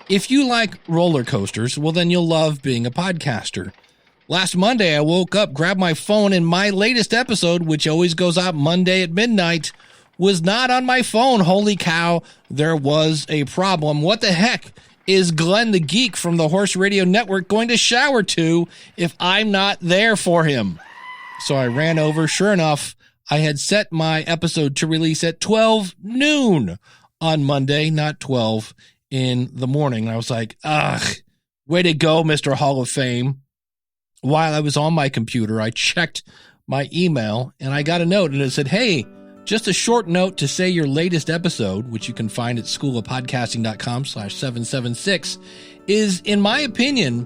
If you like roller coasters, well, then you'll love being a podcaster. Last Monday, I woke up, grabbed my phone, and my latest episode, which always goes out Monday at midnight, was not on my phone. Holy cow, there was a problem. What the heck is Glenn the Geek from the Horse Radio Network going to shower to if I'm not there for him? So I ran over. Sure enough, I had set my episode to release at 12 noon on Monday, not 12 in the morning. I was like, way to go, Mr. Hall of Fame. While I was on my computer, I checked my email and I got a note and it said, hey, just a short note to say your latest episode, which you can find at schoolofpodcasting.com/776, is, in my opinion,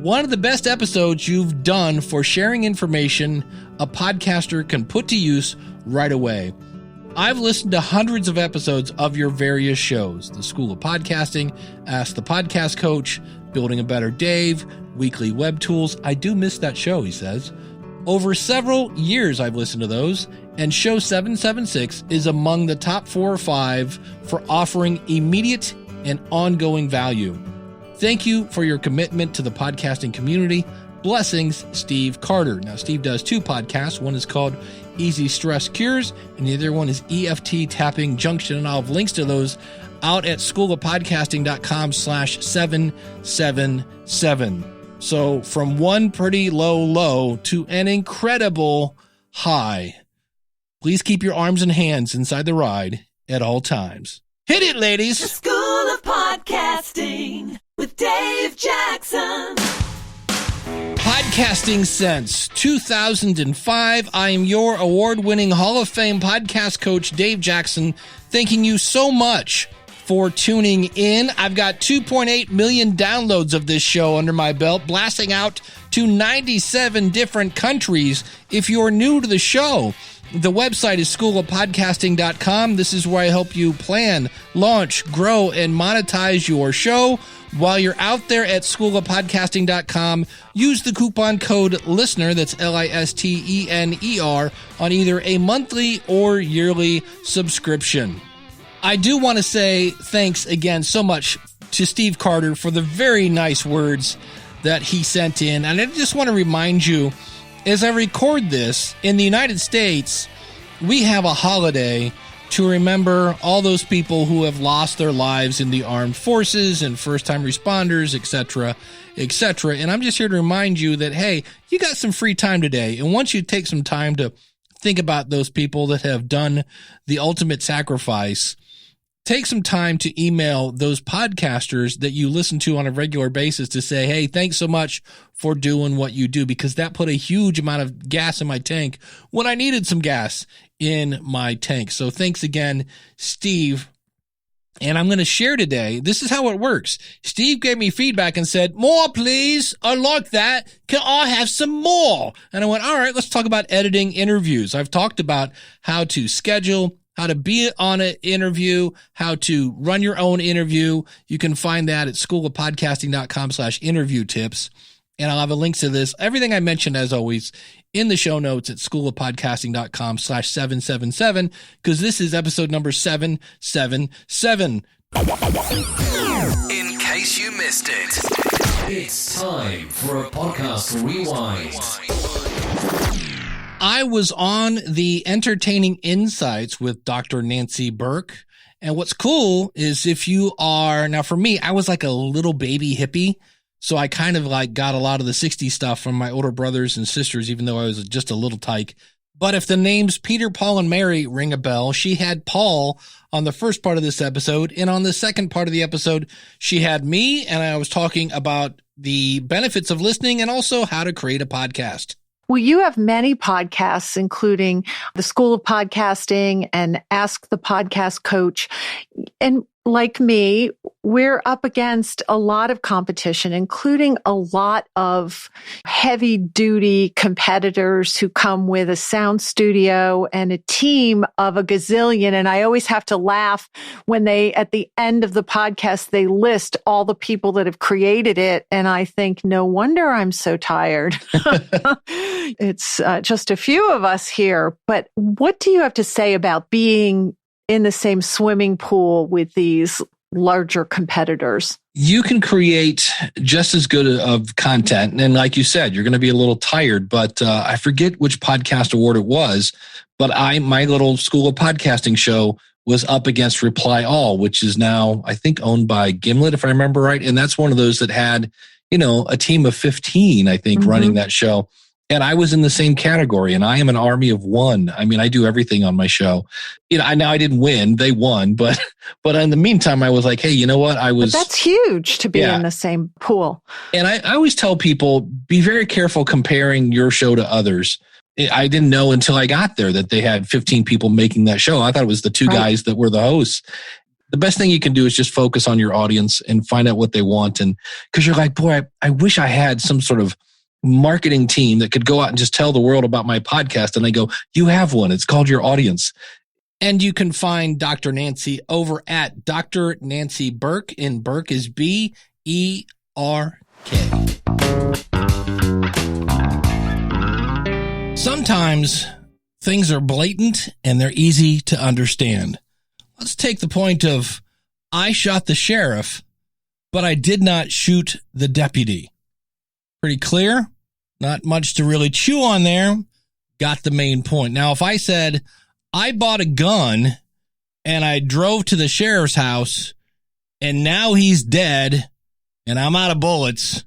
one of the best episodes you've done for sharing information a podcaster can put to use right away. I've listened to hundreds of episodes of your various shows, The School of Podcasting, Ask the Podcast Coach, Building a Better Dave, Weekly Web Tools. I do miss that show, he says. Over several years I've listened to those, and show 776 is among the top 4 or 5 for offering immediate and ongoing value. Thank you for your commitment to the podcasting community. Blessings, Steve Carter. Now, Steve does 2 podcasts. One is called Easy Stress Cures, and the other one is EFT Tapping Junction, and I'll have links to those out at schoolofpodcasting.com/777. So from one pretty low to an incredible high. Please keep your arms and hands inside the ride at all times. Hit it, ladies! The School of Podcasting with Dave Jackson. Podcasting since 2005. I am your award-winning Hall of Fame podcast coach, Dave Jackson, thanking you so much for tuning in. I've got 2.8 million downloads of this show under my belt, blasting out to 97 different countries. If you're new to the show, the website is schoolofpodcasting.com. This is where I help you plan, launch, grow, and monetize your show. While you're out there at schoolofpodcasting.com, use the coupon code LISTENER, that's LISTENER, on either a monthly or yearly subscription. I do want to say thanks again so much to Steve Carter for the very nice words that he sent in. And I just want to remind you, as I record this, in the United States, we have a holiday to remember all those people who have lost their lives in the armed forces and first-time responders, etc., etc. And I'm just here to remind you that, hey, you got some free time today. And once you take some time to think about those people that have done the ultimate sacrifice, take some time to email those podcasters that you listen to on a regular basis to say, hey, thanks so much for doing what you do, because that put a huge amount of gas in my tank when I needed some gas in my tank. So thanks again, Steve. And I'm going to share today. This is how it works. Steve gave me feedback and said, more, please. I like that. Can I have some more? And I went, all right, let's talk about editing interviews. I've talked about how to schedule, how to be on an interview, how to run your own interview. You can find that at schoolofpodcasting.com/interview tips. And I'll have a link to this. Everything I mentioned, as always, in the show notes at schoolofpodcasting.com/777, because this is episode number 777. In case you missed it, it's time for a podcast rewind. I was on the Entertaining Insights with Dr. Nancy Burke. And what's cool is if you are, now for me, I was like a little baby hippie. So I kind of like got a lot of the 60s stuff from my older brothers and sisters, even though I was just a little tyke. But if the names Peter, Paul, and Mary ring a bell, she had Paul on the first part of this episode. And on the second part of the episode, she had me. And I was talking about the benefits of listening and also how to create a podcast. Well, you have many podcasts, including the School of Podcasting and Ask the Podcast Coach. And like me, we're up against a lot of competition, including a lot of heavy duty competitors who come with a sound studio and a team of a gazillion. And I always have to laugh when they, at the end of the podcast, they list all the people that have created it. And I think, no wonder I'm so tired. It's just a few of us here. But what do you have to say about being in the same swimming pool with these larger competitors? You can create just as good of content. And like you said, you're going to be a little tired, but I forget which podcast award it was, but my little School of Podcasting show was up against Reply All, which is now, I think, owned by Gimlet, if I remember right. And that's one of those that had, a team of 15, I think, running that show. And I was in the same category, and I am an army of one. I mean, I do everything on my show. I didn't win; they won, but in the meantime, I was like, hey, you know what? But that's huge to be in the same pool. And I always tell people, be very careful comparing your show to others. I didn't know until I got there that they had 15 people making that show. I thought it was the two guys that were the hosts. The best thing you can do is just focus on your audience and find out what they want. And because you're like, boy, I wish I had some sort of marketing team that could go out and just tell the world about my podcast. And they go, you have one. It's called your audience. And you can find Dr. Nancy over at Dr. Nancy Burke, and Burke is BERK. Sometimes things are blatant and they're easy to understand. Let's take the point of, I shot the sheriff, but I did not shoot the deputy. Pretty clear. Not much to really chew on there. Got the main point. Now, if I said, I bought a gun and I drove to the sheriff's house and now he's dead and I'm out of bullets,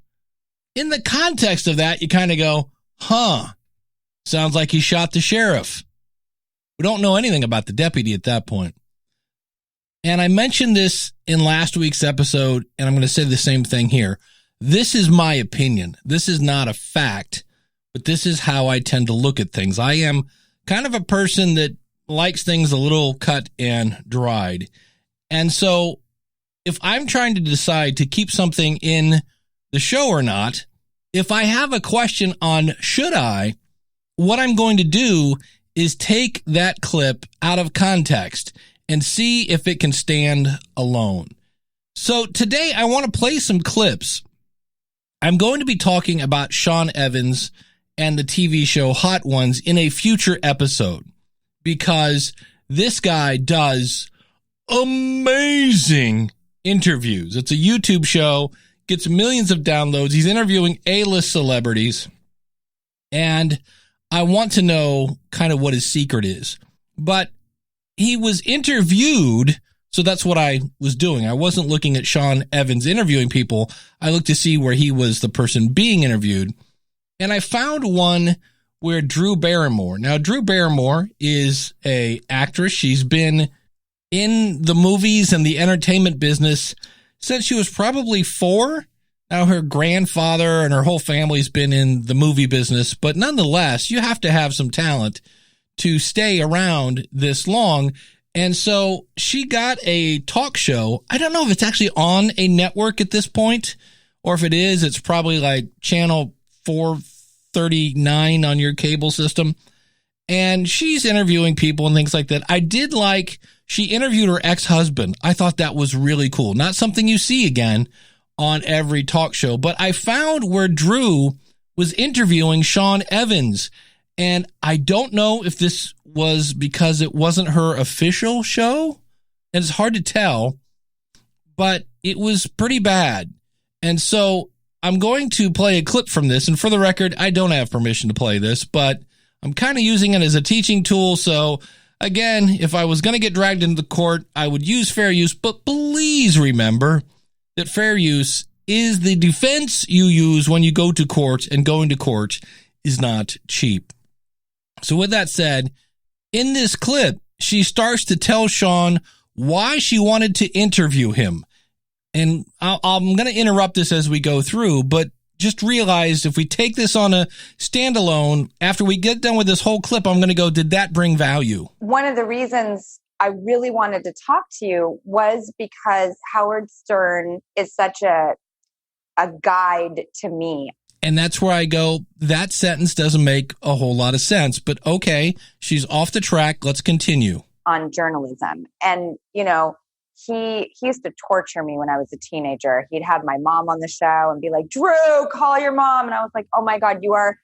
in the context of that, you kind of go, sounds like he shot the sheriff. We don't know anything about the deputy at that point. And I mentioned this in last week's episode, and I'm going to say the same thing here. This is my opinion. This is not a fact, but this is how I tend to look at things. I am kind of a person that likes things a little cut and dried. And so if I'm trying to decide to keep something in the show or not, if I have a question on should I, what I'm going to do is take that clip out of context and see if it can stand alone. So today I want to play some clips. I'm going to be talking about Sean Evans and the TV show Hot Ones in a future episode because this guy does amazing interviews. It's a YouTube show, gets millions of downloads. He's interviewing A-list celebrities, and I want to know kind of what his secret is. But he was interviewed, so that's what I was doing. I wasn't looking at Sean Evans interviewing people. I looked to see where he was the person being interviewed. And I found one where Drew Barrymore. Now, Drew Barrymore is an actress. She's been in the movies and the entertainment business since she was probably 4. Now, her grandfather and her whole family's been in the movie business, but nonetheless, you have to have some talent to stay around this long. And so she got a talk show. I don't know if it's actually on a network at this point, or if it is, it's probably like channel 439 on your cable system. And she's interviewing people and things like that. I did like, she interviewed her ex-husband. I thought that was really cool. Not something you see again on every talk show, but I found where Drew was interviewing Sean Evans. And I don't know if this was because it wasn't her official show, and it's hard to tell, but it was pretty bad. And so I'm going to play a clip from this. And for the record, I don't have permission to play this, but I'm kind of using it as a teaching tool. So again, if I was going to get dragged into the court, I would use fair use, but please remember that fair use is the defense you use when you go to court, and going to court is not cheap. So with that said, in this clip, she starts to tell Sean why she wanted to interview him. And I'm going to interrupt this as we go through, but just realize if we take this on a standalone, after we get done with this whole clip, I'm going to go, did that bring value? One of the reasons I really wanted to talk to you was because Howard Stern is such a guide to me. And that's where I go, that sentence doesn't make a whole lot of sense, but okay, she's off the track. Let's continue. On journalism. And, you know, he used to torture me when I was a teenager. He'd have my mom on the show and be like, Drew, call your mom. And I was like, oh my God, you are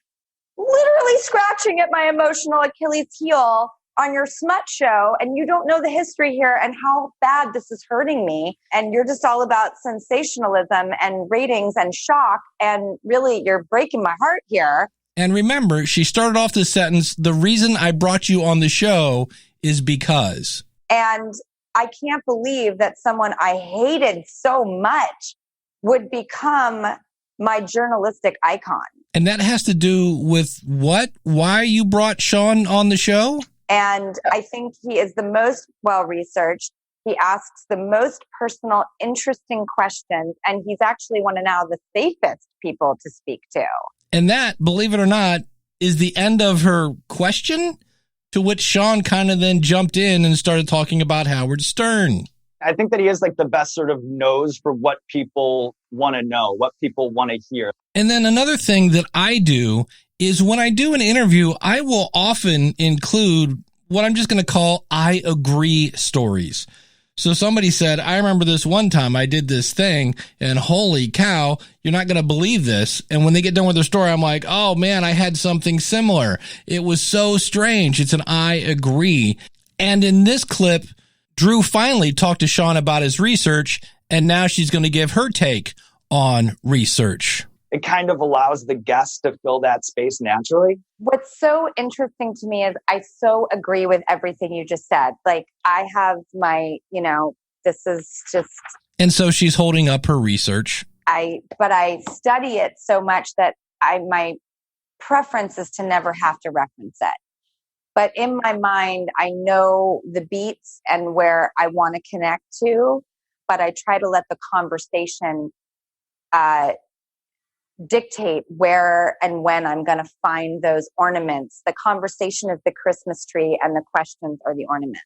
literally scratching at my emotional Achilles heel. on your smut show and you don't know the history here and how bad this is hurting me. And you're just all about sensationalism and ratings and shock. And really, you're breaking my heart here. And remember, she started off this sentence, the reason I brought you on the show is because. And I can't believe that someone I hated so much would become my journalistic icon. And that has to do with what? Why you brought Sean on the show? And I think he is the most well-researched. He asks the most personal, interesting questions. And he's actually one of now the safest people to speak to. And that, believe it or not, is the end of her question, to which Sean kind of then jumped in and started talking about Howard Stern. I think that he is like the best sort of nose for what people want to know, what people want to hear. And then another thing that I do is when I do an interview, I will often include what I'm just going to call I agree stories. So somebody said, I remember this one time I did this thing and holy cow, you're not going to believe this. And when they get done with their story, I'm like, oh man, I had something similar. It was so strange. It's an I agree. And in this clip, Drew finally talked to Sean about his research, and now she's going to give her take on research. It kind of allows the guest to fill that space naturally. What's so interesting to me is I so agree with everything you just said. Like I have my, this is just. And so she's holding up her research. But I study it so much that my preference is to never have to reference it. But in my mind, I know the beats and where I want to connect to, but I try to let the conversation dictate where and when I'm going to find those ornaments. The conversation is the Christmas tree and the questions are the ornaments.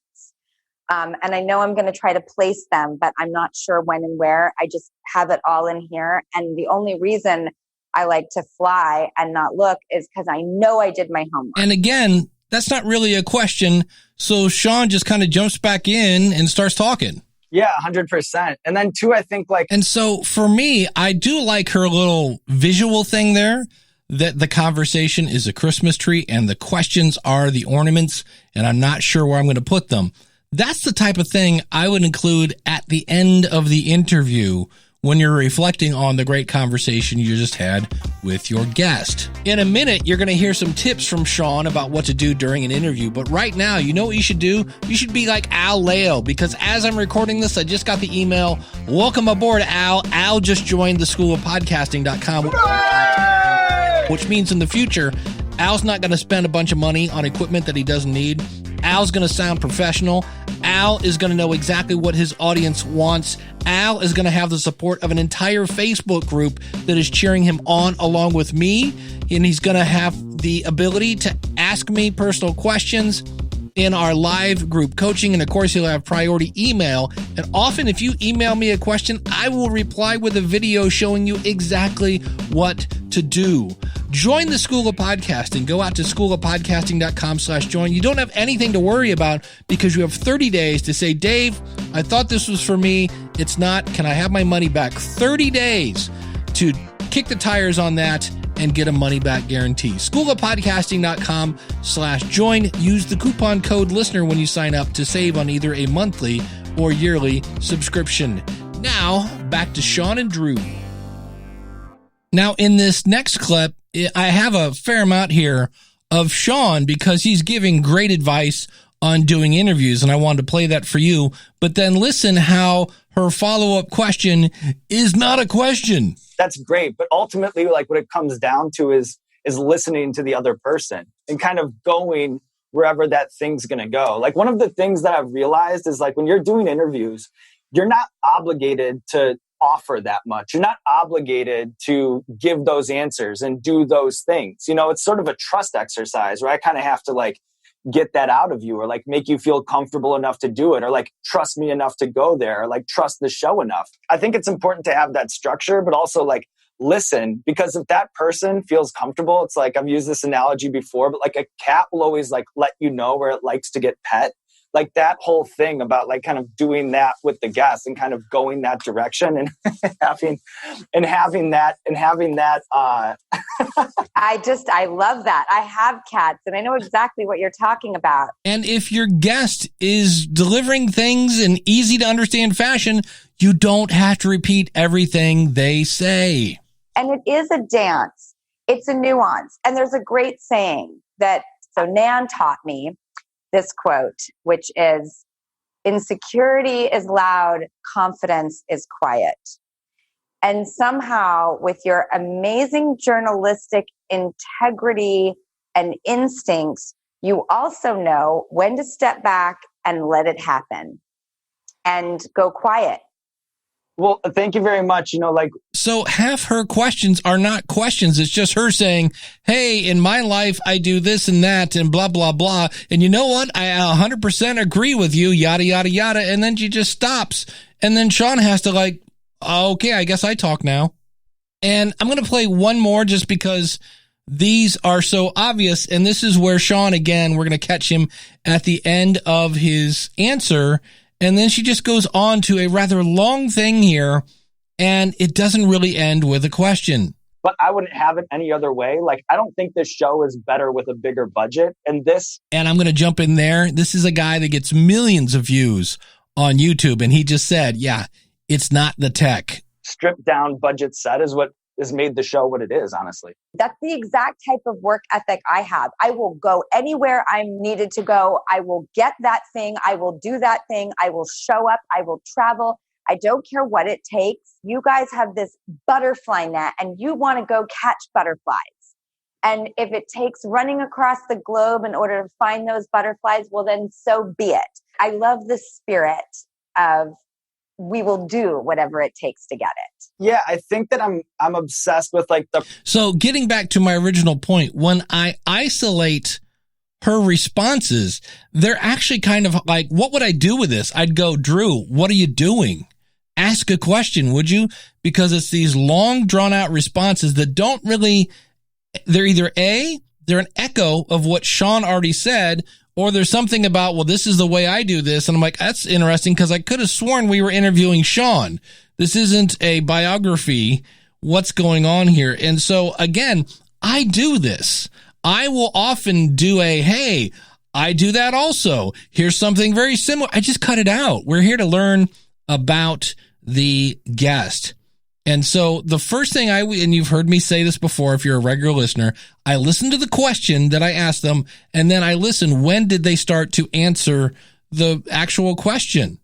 And I know I'm going to try to place them, but I'm not sure when and where. I just have it all in here. And the only reason I like to fly and not look is because I know I did my homework. And again, that's not really a question. So Sean just kind of jumps back in and starts talking. Yeah, 100%. And then too, I think And so for me, I do like her little visual thing there, that the conversation is a Christmas tree and the questions are the ornaments, and I'm not sure where I'm going to put them. That's the type of thing I would include at the end of the interview when you're reflecting on the great conversation you just had with your guest. In a minute, you're going to hear some tips from Sean about what to do during an interview. But right now, you know what you should do? You should be like Al Leo, because as I'm recording this, I just got the email. Welcome aboard, Al. Al just joined the School of Podcasting.com, which means in the future, Al's not going to spend a bunch of money on equipment that he doesn't need. Al's going to sound professional. Al is going to know exactly what his audience wants. Al is going to have the support of an entire Facebook group that is cheering him on along with me. And he's going to have the ability to ask me personal questions in our live group coaching. And of course, he'll have priority email. And often if you email me a question, I will reply with a video showing you exactly what to do. Join the School of Podcasting. Go out to schoolofpodcasting.com/join. You don't have anything to worry about because you have 30 days to say, Dave, I thought this was for me. It's not. Can I have my money back? 30 days to kick the tires on that and get a money back guarantee. Schoolofpodcasting.com/join. Use the coupon code LISTENER when you sign up to save on either a monthly or yearly subscription. Now, back to Sean and Drew. Now, in this next clip, I have a fair amount here of Sean because he's giving great advice on doing interviews, and I wanted to play that for you. But then listen how her follow-up question is not a question. That's great. But ultimately, like what it comes down to is listening to the other person and kind of going wherever that thing's going to go. Like one of the things that I've realized is like when you're doing interviews, you're not obligated to offer that much. You're not obligated to give those answers and do those things. You know, it's sort of a trust exercise where I kind of have to like get that out of you or like make you feel comfortable enough to do it or like trust me enough to go there or like trust the show enough. I think it's important to have that structure, but also like listen, because if that person feels comfortable, it's like I've used this analogy before, but like a cat will always like let you know where it likes to get pet. like that whole thing about like kind of doing that with the guests and kind of going that direction and having that I love that. I have cats and I know exactly what you're talking about. And if your guest is delivering things in easy to understand fashion, you don't have to repeat everything they say. And it is a dance. It's a nuance. And there's a great saying so Nan taught me this quote, which is, insecurity is loud, confidence is quiet. And somehow with your amazing journalistic integrity and instincts, you also know when to step back and let it happen and go quiet. Well, thank you very much. So half her questions are not questions. It's just her saying, hey, in my life, I do this and that and blah, blah, blah. And you know what? I 100% agree with you, yada, yada, yada. And then she just stops. And then Sean has to okay, I guess I talk now. And I'm going to play one more just because these are so obvious. And this is where Sean, again, we're going to catch him at the end of his answer. And then she just goes on to a rather long thing here, and it doesn't really end with a question. But I wouldn't have it any other way. Like, I don't think this show is better with a bigger budget. And I'm going to jump in there. This is a guy that gets millions of views on YouTube, and he just said, yeah, it's not the tech. Stripped down budget set is what has made the show what it is, honestly. That's the exact type of work ethic I have. I will go anywhere I'm needed to go. I will get that thing. I will do that thing. I will show up. I will travel. I don't care what it takes. You guys have this butterfly net and you want to go catch butterflies. And if it takes running across the globe in order to find those butterflies, well, then so be it. I love the spirit of we will do whatever it takes to get it. Yeah, I think that I'm obsessed with So getting back to my original point, when I isolate her responses, they're actually kind of like, what would I do with this? I'd go, Drew, what are you doing? Ask a question, would you? Because it's these long drawn out responses that don't really, they're either they're an echo of what Sean already said, or there's something about, well, this is the way I do this. And I'm like, that's interesting because I could have sworn we were interviewing Sean. This isn't a biography. What's going on here? And so, again, I do this. I will often do hey, I do that also. Here's something very similar. I just cut it out. We're here to learn about the guest. And so the first thing and you've heard me say this before, if you're a regular listener, I listen to the question that I asked them, and then I listen, when did they start to answer the actual question?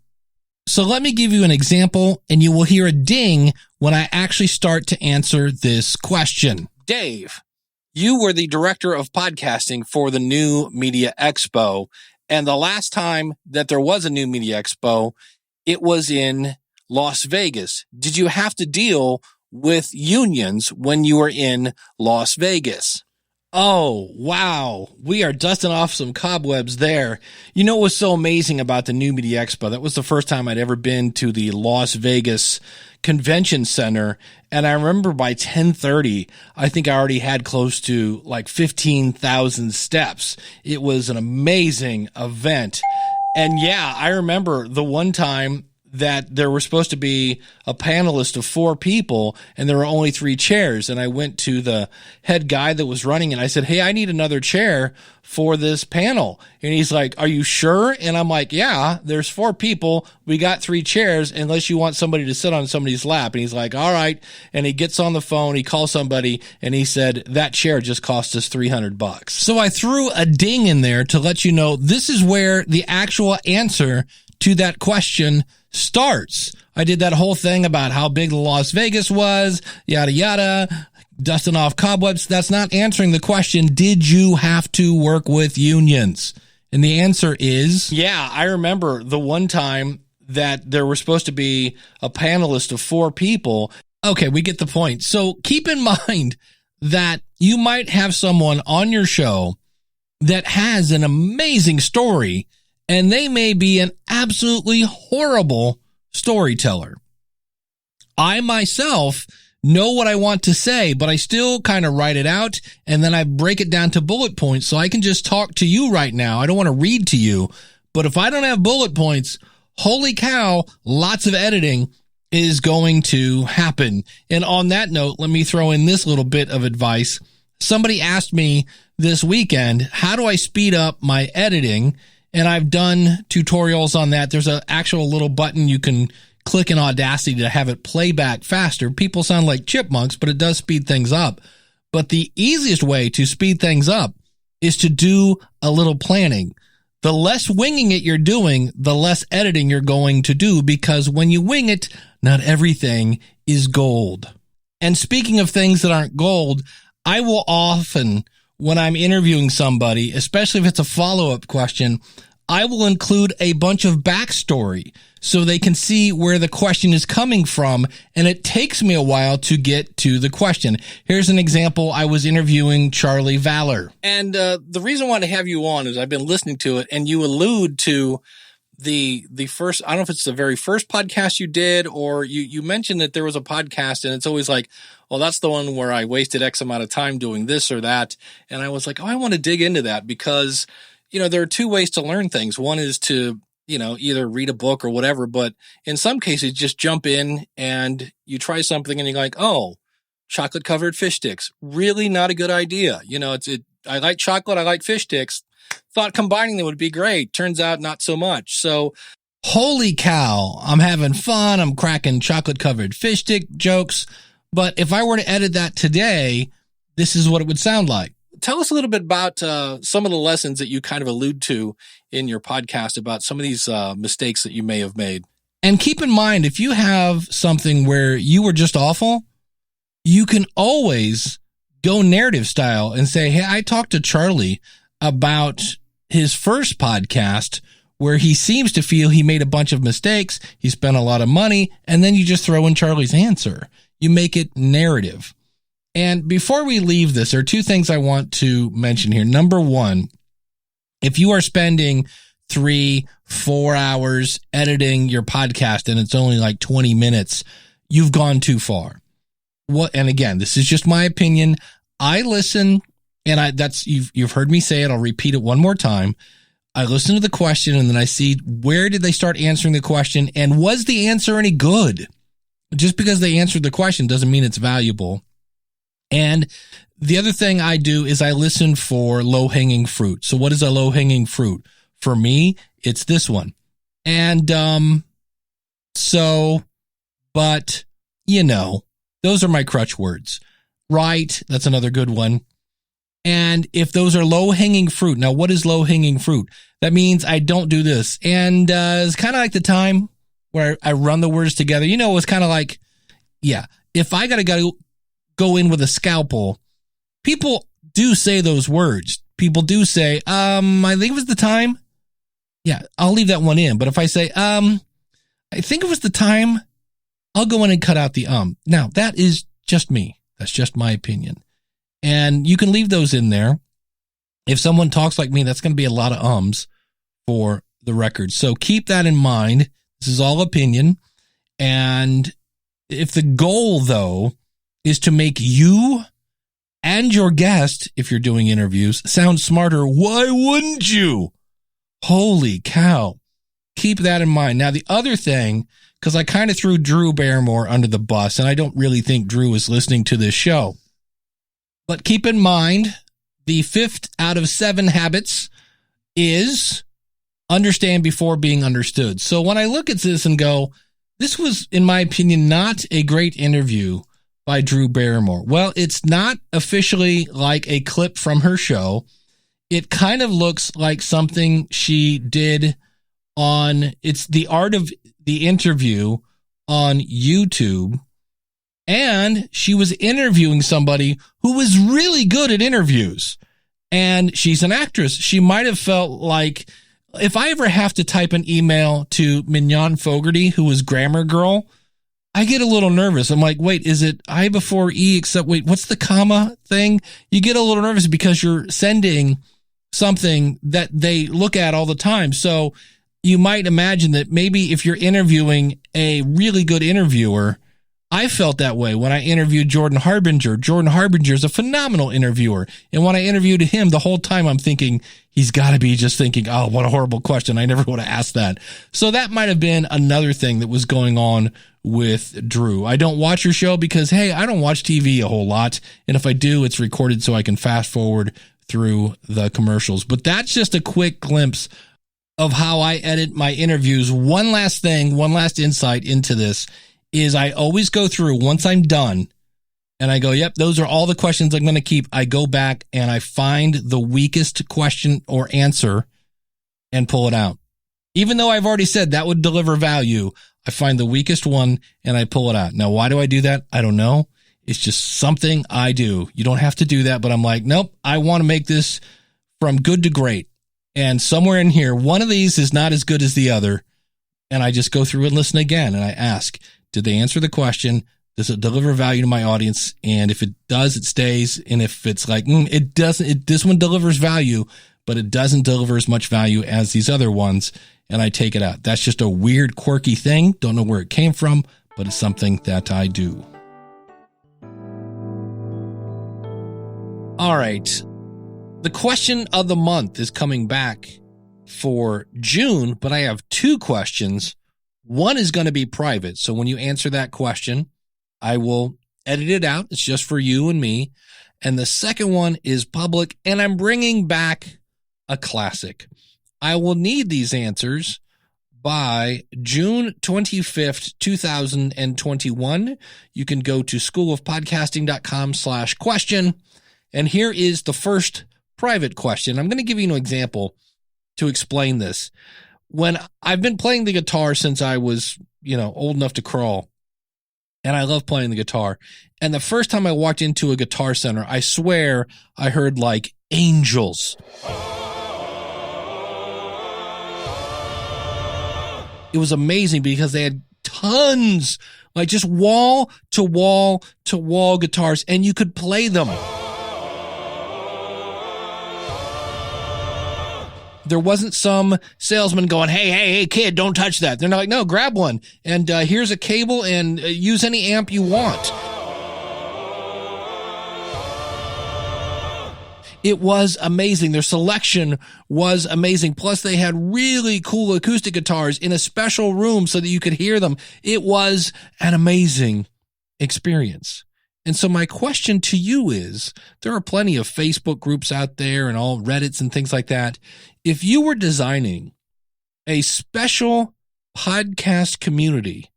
So let me give you an example, and you will hear a ding when I actually start to answer this question. Dave, you were the director of podcasting for the New Media Expo, and the last time that there was a New Media Expo, it was in Las Vegas. Did you have to deal with unions when you were in Las Vegas? Oh, wow. We are dusting off some cobwebs there. You know what was so amazing about the New Media Expo? That was the first time I'd ever been to the Las Vegas Convention Center. And I remember by 10:30, I think I already had close to 15,000 steps. It was an amazing event. And yeah, I remember the one time that there were supposed to be a panelist of 4 people and there were only 3 chairs. And I went to the head guy that was running and I said, hey, I need another chair for this panel. And he's like, are you sure? And I'm like, yeah, there's 4 people. We got 3 chairs unless you want somebody to sit on somebody's lap. And he's like, all right. And he gets on the phone. He calls somebody and he said, that chair just cost us $300. So I threw a ding in there to let you know this is where the actual answer to that question starts. I did that whole thing about how big the Las Vegas was, yada, yada, dusting off cobwebs. That's not answering the question, did you have to work with unions? And the answer is, yeah, I remember the one time that there were supposed to be a panelist of 4 people. Okay, we get the point. So keep in mind that you might have someone on your show that has an amazing story, and they may be an absolutely horrible storyteller. I myself know what I want to say, but I still kind of write it out, and then I break it down to bullet points so I can just talk to you right now. I don't want to read to you, But if I don't have bullet points, holy cow, lots of editing is going to happen. And on that note, let me throw in this little bit of advice. Somebody asked me this weekend, how do I speed up my editing? And I've done tutorials on that. There's an actual little button you can click in Audacity to have it play back faster. People sound like chipmunks, but it does speed things up. But the easiest way to speed things up is to do a little planning. The less winging it you're doing, the less editing you're going to do, because when you wing it, not everything is gold. And speaking of things that aren't gold, I will often, when I'm interviewing somebody, especially if it's a follow-up question, I will include a bunch of backstory so they can see where the question is coming from, and it takes me a while to get to the question. Here's an example. I was interviewing Charlie Valor, and the reason I want to have you on is I've been listening to it, and you allude to the first, I don't know if it's the very first podcast you did, or you mentioned that there was a podcast, and it's always like, well, that's the one where I wasted X amount of time doing this or that. And I was like, oh, I want to dig into that because, there are two ways to learn things. One is to, either read a book or whatever, but in some cases, just jump in and you try something and you're like, oh, chocolate covered fish sticks, really not a good idea. I like chocolate. I like fish sticks. Thought combining them would be great. Turns out not so much. So holy cow, I'm having fun. I'm cracking chocolate covered fish stick jokes. But if I were to edit that today, this is what it would sound like. Tell us a little bit about some of the lessons that you kind of allude to in your podcast about some of these mistakes that you may have made. And keep in mind, if you have something where you were just awful, you can always go narrative style and say, hey, I talked to Charlie about his first podcast where he seems to feel he made a bunch of mistakes. He spent a lot of money. And then you just throw in Charlie's answer. You make it narrative. And before we leave this, there are two things I want to mention here. Number one, if you are spending 3-4 hours editing your podcast and it's only like 20 minutes, you've gone too far. And again, this is just my opinion. I listen, and you've heard me say it. I'll repeat it one more time. I listen to the question and then I see where did they start answering the question and was the answer any good? Just because they answered the question doesn't mean it's valuable. And the other thing I do is I listen for low-hanging fruit. So what is a low-hanging fruit? For me, it's this one. And those are my crutch words. Right, that's another good one. And if those are low-hanging fruit, now what is low-hanging fruit? That means I don't do this. And it's kind of like the time where I run the words together. It's kind of like, if I got to go in with a scalpel, people do say those words. People do say, I think it was the time. Yeah, I'll leave that one in. But if I say, I think it was the time, I'll go in and cut out the Now, that is just me. That's just my opinion. And you can leave those in there. If someone talks like me, that's going to be a lot of ums for the record. So keep that in mind. This is all opinion. And if the goal, though, is to make you and your guest, if you're doing interviews, sound smarter, why wouldn't you? Holy cow. Keep that in mind. Now, the other thing, because I kind of threw Drew Barrymore under the bus, and I don't really think Drew is listening to this show. But keep in mind, the 5th out of 7 habits is understand before being understood. So when I look at this and go, this was, in my opinion, not a great interview by Drew Barrymore. Well, it's not officially like a clip from her show. It kind of looks like something she did it's The Art of the Interview on YouTube. And she was interviewing somebody who was really good at interviews. And she's an actress. She might have felt like, if I ever have to type an email to Mignon Fogarty, who was Grammar Girl, I get a little nervous. I'm like, wait, is it I before E except wait, what's the comma thing? You get a little nervous because you're sending something that they look at all the time. So you might imagine that maybe if you're interviewing a really good interviewer, I felt that way when I interviewed Jordan Harbinger. Jordan Harbinger is a phenomenal interviewer. And when I interviewed him, the whole time I'm thinking, he's got to be just thinking, oh, what a horrible question. I never would have asked that. So that might have been another thing that was going on with Drew. I don't watch your show because, hey, I don't watch TV a whole lot. And if I do, it's recorded so I can fast forward through the commercials. But that's just a quick glimpse of how I edit my interviews. One last thing, one last insight into this is I always go through once I'm done and I go, yep, those are all the questions I'm going to keep. I go back and I find the weakest question or answer and pull it out. Even though I've already said that would deliver value, I find the weakest one and I pull it out. Now, why do I do that? I don't know. It's just something I do. You don't have to do that, but I'm like, nope, I want to make this from good to great. And somewhere in here, one of these is not as good as the other. And I just go through and listen again. And I ask, did they answer the question? Does it deliver value to my audience? And if it does, it stays. And if it's like, it doesn't, this one delivers value, but it doesn't deliver as much value as these other ones, and I take it out. That's just a weird, quirky thing. Don't know where it came from, but it's something that I do. All right. The question of the month is coming back for June, but I have two questions. One is going to be private. So when you answer that question, I will edit it out. It's just for you and me. And the second one is public, and I'm bringing back a classic. I will need these answers by June 25th, 2021. You can go to schoolofpodcasting.com/question. And here is the first private question. I'm going to give you an example to explain this. When I've been playing the guitar since I was, old enough to crawl, and I love playing the guitar. And the first time I walked into a Guitar Center, I swear I heard like angels. It was amazing because they had tons, like just wall to wall to wall guitars, and you could play them. There wasn't some salesman going, hey, kid, don't touch that. They're not like, no, grab one. And here's a cable and use any amp you want. It was amazing. Their selection was amazing. Plus, they had really cool acoustic guitars in a special room so that you could hear them. It was an amazing experience. And so my question to you is, there are plenty of Facebook groups out there and all Reddits and things like that. If you were designing a special podcast community,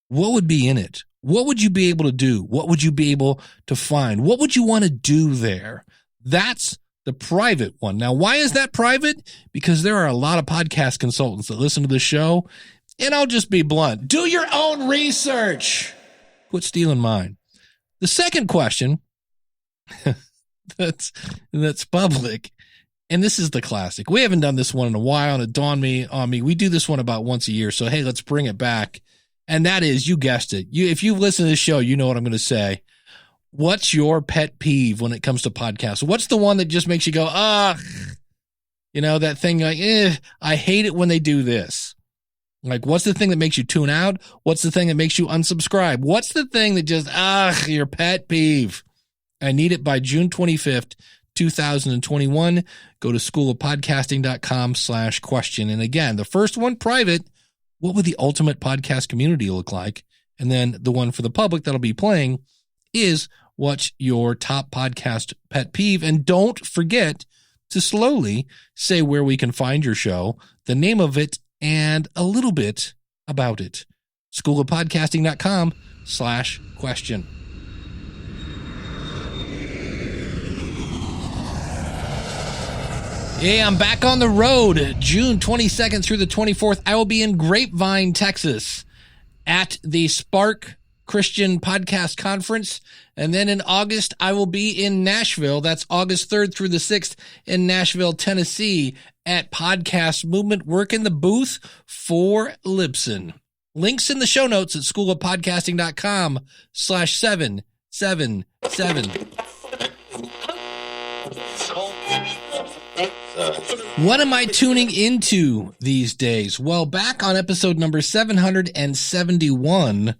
what would be in it? What would you be able to do? What would you be able to find? What would you want to do there? That's the private one. Now, why is that private? Because there are a lot of podcast consultants that listen to the show, and I'll just be blunt. Do your own research. Quit stealing mine. The second question, that's public, and this is the classic. We haven't done this one in a while, and it dawned on me. We do this one about once a year, so hey, let's bring it back. And that is, you guessed it. If you listen to this show, you know what I'm going to say. What's your pet peeve when it comes to podcasts? What's the one that just makes you go, that thing like, I hate it when they do this. Like, what's the thing that makes you tune out? What's the thing that makes you unsubscribe? What's the thing that just, your pet peeve? I need it by June 25th, 2021. Go to schoolofpodcasting.com/question. And again, the first one, private, what would the ultimate podcast community look like? And then the one for the public that'll be playing is, what's your top podcast pet peeve? And don't forget to slowly say where we can find your show, the name of it, and a little bit about it. schoolofpodcasting.com/question. Yeah, I'm back on the road. June 22nd through the 24th, I will be in Grapevine, Texas at the Spark Christian Podcast Conference. And then in August, I will be in Nashville. That's August 3rd through the 6th in Nashville, Tennessee at Podcast Movement. Work in the booth for Libsyn. Links in the show notes at schoolofpodcasting.com/777. What am I tuning into these days? Well, back on episode number 771,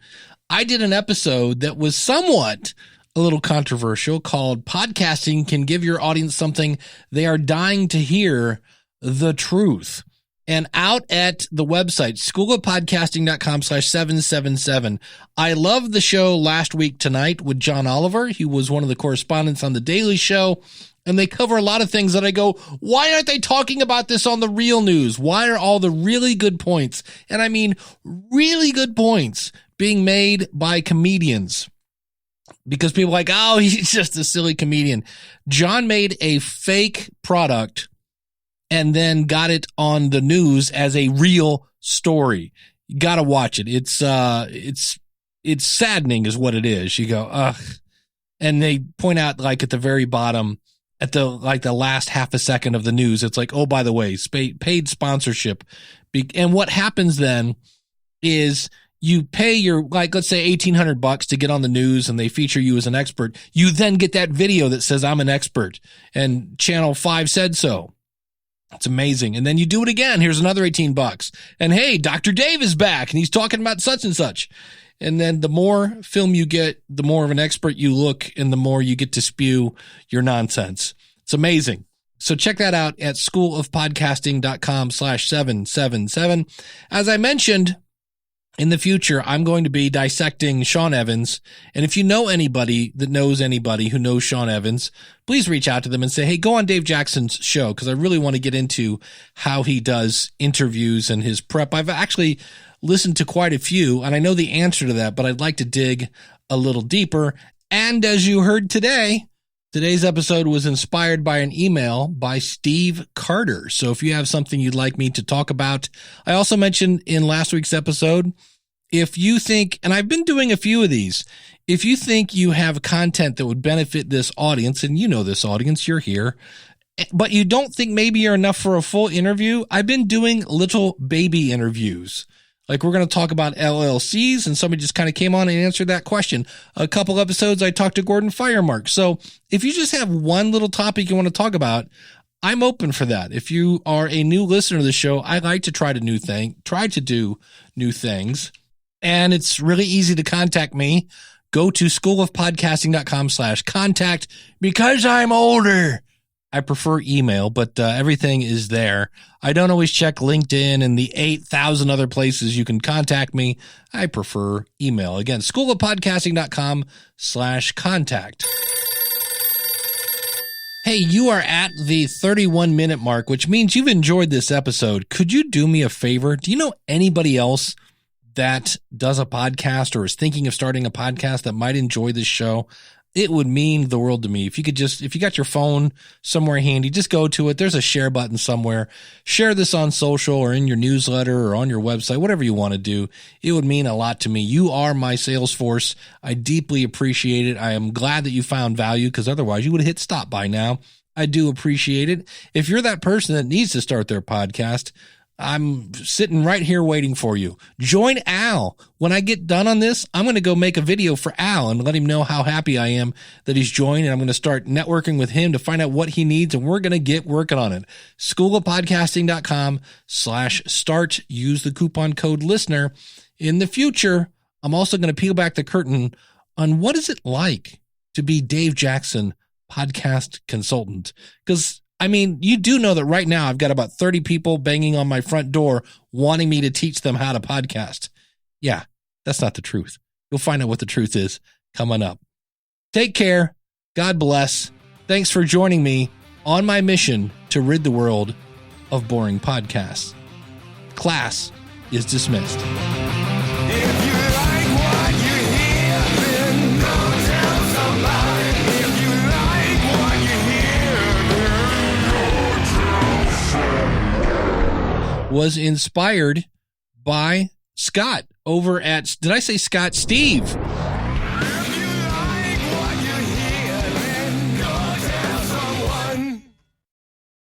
I did an episode that was somewhat a little controversial called Podcasting Can Give Your Audience Something They Are Dying to Hear, the Truth. And out at the website, schoolofpodcasting.com/777. I loved the show Last Week Tonight with John Oliver. He was one of the correspondents on The Daily Show. And they cover a lot of things that I go, why aren't they talking about this on the real news? Why are all the really good points, and I mean really good points, being made by comedians? Because people are like, oh, he's just a silly comedian. John made a fake product and then got it on the news as a real story. You got to watch it. It's saddening is what it is. You go, ugh. And they point out, like, at the very bottom, at the last half a second of the news, it's like, oh, by the way, paid sponsorship. And what happens then is you pay your, like, let's say $1,800 to get on the news, and they feature you as an expert. You then get that video that says I'm an expert and Channel 5 said so. It's amazing. And then you do it again. Here's another $18. And hey, Dr. Dave is back and he's talking about such and such. And then the more film you get, the more of an expert you look, and the more you get to spew your nonsense. It's amazing. So check that out at schoolofpodcasting.com/777. As I mentioned, in the future, I'm going to be dissecting Sean Evans. And if you know anybody that knows anybody who knows Sean Evans, please reach out to them and say, hey, go on Dave Jackson's show, because I really want to get into how he does interviews and his prep. I've actually listened to quite a few, and I know the answer to that, but I'd like to dig a little deeper. And as you heard today, today's episode was inspired by an email by Steve Carter. So if you have something you'd like me to talk about, I also mentioned in last week's episode, if you think, and I've been doing a few of these, if you think you have content that would benefit this audience, and you know this audience, you're here, but you don't think maybe you're enough for a full interview, I've been doing little baby interviews. Like, we're going to talk about LLCs, and somebody just kind of came on and answered that question. A couple episodes, I talked to Gordon Firemark. So if you just have one little topic you want to talk about, I'm open for that. If you are a new listener to the show, I like to try to do new things. And it's really easy to contact me. Go to schoolofpodcasting.com/contact. Because I'm older, I prefer email, but everything is there. I don't always check LinkedIn and the 8,000 other places you can contact me. I prefer email. Again, schoolofpodcasting.com/contact. Hey, you are at the 31-minute mark, which means you've enjoyed this episode. Could you do me a favor? Do you know anybody else that does a podcast or is thinking of starting a podcast that might enjoy this show? It would mean the world to me. If you got your phone somewhere handy, just go to it. There's a share button somewhere. Share this on social or in your newsletter or on your website, whatever you want to do. It would mean a lot to me. You are my sales force. I deeply appreciate it. I am glad that you found value, because otherwise you would have hit stop by now. I do appreciate it. If you're that person that needs to start their podcast, I'm sitting right here waiting for you. Join Al. When I get done on this, I'm going to go make a video for Al and let him know how happy I am that he's joined. And I'm going to start networking with him to find out what he needs. And we're going to get working on it. schoolofpodcasting.com/start. Use the coupon code LISTENER. In the future, I'm also going to peel back the curtain on what is it like to be Dave Jackson podcast consultant. Because I mean, you do know that right now I've got about 30 people banging on my front door wanting me to teach them how to podcast. Yeah, that's not the truth. You'll find out what the truth is coming up. Take care. God bless. Thanks for joining me on my mission to rid the world of boring podcasts. Class is dismissed. If you like what you hear, then go tell somebody. If you like what you hear, was inspired by Scott over at, did I say Scott? Steve